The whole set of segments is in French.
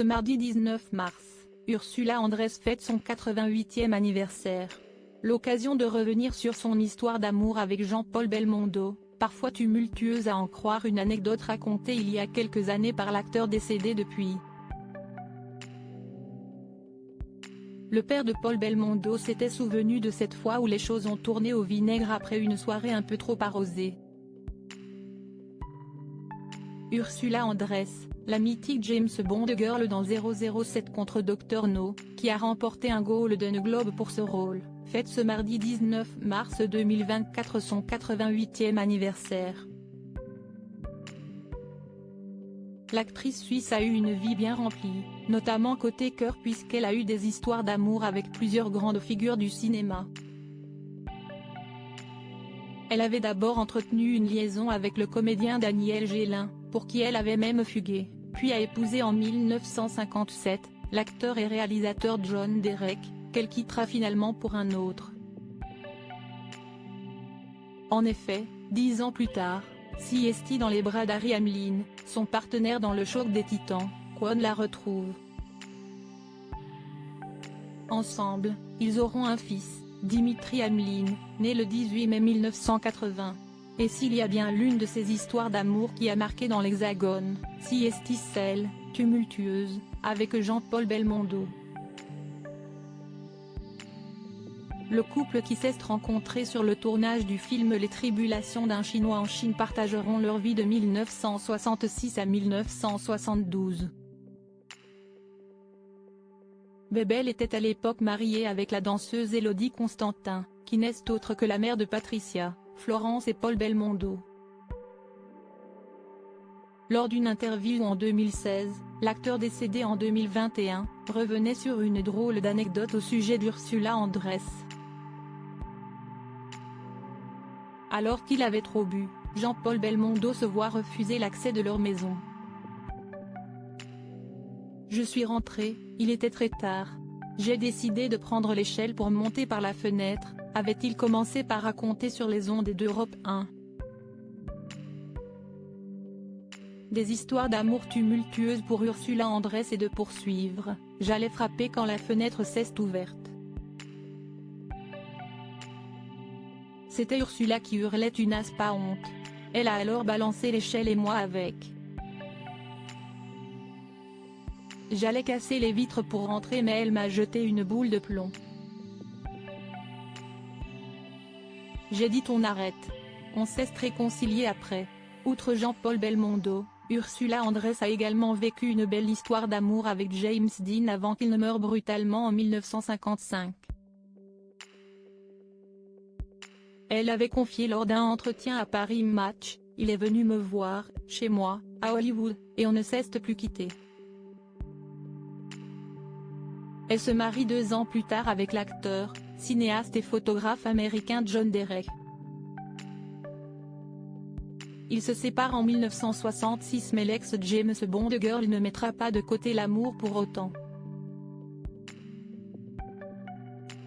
Ce mardi 19 mars, Ursula Andress fête son 88e anniversaire. L'occasion de revenir sur son histoire d'amour avec Jean-Paul Belmondo, parfois tumultueuse à en croire une anecdote racontée il y a quelques années par l'acteur décédé depuis. Le père de Paul Belmondo s'était souvenu de cette fois où les choses ont tourné au vinaigre après une soirée un peu trop arrosée. Ursula Andress, la mythique James Bond girl dans 007 contre Dr No, qui a remporté un Golden Globe pour ce rôle, fête ce mardi 19 mars 2024 son 88e anniversaire. L'actrice suisse a eu une vie bien remplie, notamment côté cœur puisqu'elle a eu des histoires d'amour avec plusieurs grandes figures du cinéma. Elle avait d'abord entretenu une liaison avec le comédien Daniel Gélin, pour qui elle avait même fugué, puis a épousé en 1957, l'acteur et réalisateur John Derek, qu'elle quittera finalement pour un autre. En effet, 10 ans plus tard, CST dans les bras d'Harry Hamlin, son partenaire dans le Choc des Titans, Kwon la retrouve. Ensemble, ils auront un fils, Dimitri Hamlin, né le 18 mai 1980. Et s'il y a bien l'une de ces histoires d'amour qui a marqué dans l'Hexagone, CST celle, tumultueuse, avec Jean-Paul Belmondo. Le couple qui s'est rencontré sur le tournage du film Les Tribulations d'un Chinois en Chine partageront leur vie de 1966 à 1972. Bebel était à l'époque mariée avec la danseuse Élodie Constantin, qui n'est autre que la mère de Patricia, Florence et Paul Belmondo. Lors d'une interview en 2016, l'acteur décédé en 2021, revenait sur une drôle d'anecdote au sujet d'Ursula Andress. Alors qu'il avait trop bu, Jean-Paul Belmondo se voit refuser l'accès de leur maison. Je suis rentré, il était très tard. J'ai décidé de prendre l'échelle pour monter par la fenêtre, avait-il commencé par raconter sur les ondes d'Europe 1. Des histoires d'amour tumultueuses pour Ursula Andress et de poursuivre, j'allais frapper quand la fenêtre s'est ouverte. C'était Ursula qui hurlait une as pas honte. Elle a alors balancé l'échelle et moi avec. J'allais casser les vitres pour rentrer mais elle m'a jeté une boule de plomb. J'ai dit on arrête. On s'est réconcilié après. Outre Jean-Paul Belmondo, Ursula Andress a également vécu une belle histoire d'amour avec James Dean avant qu'il ne meure brutalement en 1955. Elle avait confié lors d'un entretien à Paris Match, il est venu me voir, chez moi, à Hollywood, et on ne s'est plus quitté. Elle se marie 2 ans plus tard avec l'acteur, cinéaste et photographe américain John Derek. Ils se séparent en 1966 mais l'ex-James Bond girl ne mettra pas de côté l'amour pour autant.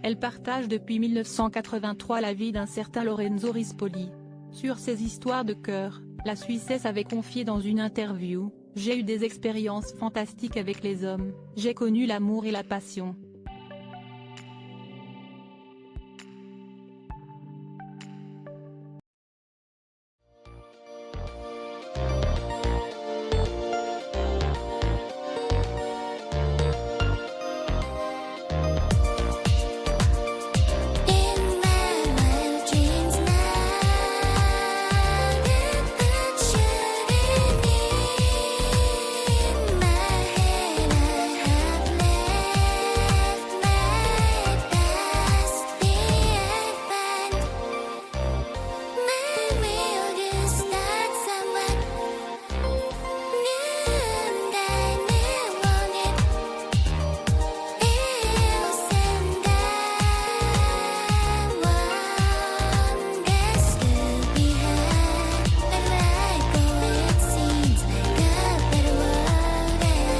Elle partage depuis 1983 la vie d'un certain Lorenzo Rispoli. Sur ses histoires de cœur, la Suissesse avait confié dans une interview. J'ai eu des expériences fantastiques avec les hommes, j'ai connu l'amour et la passion.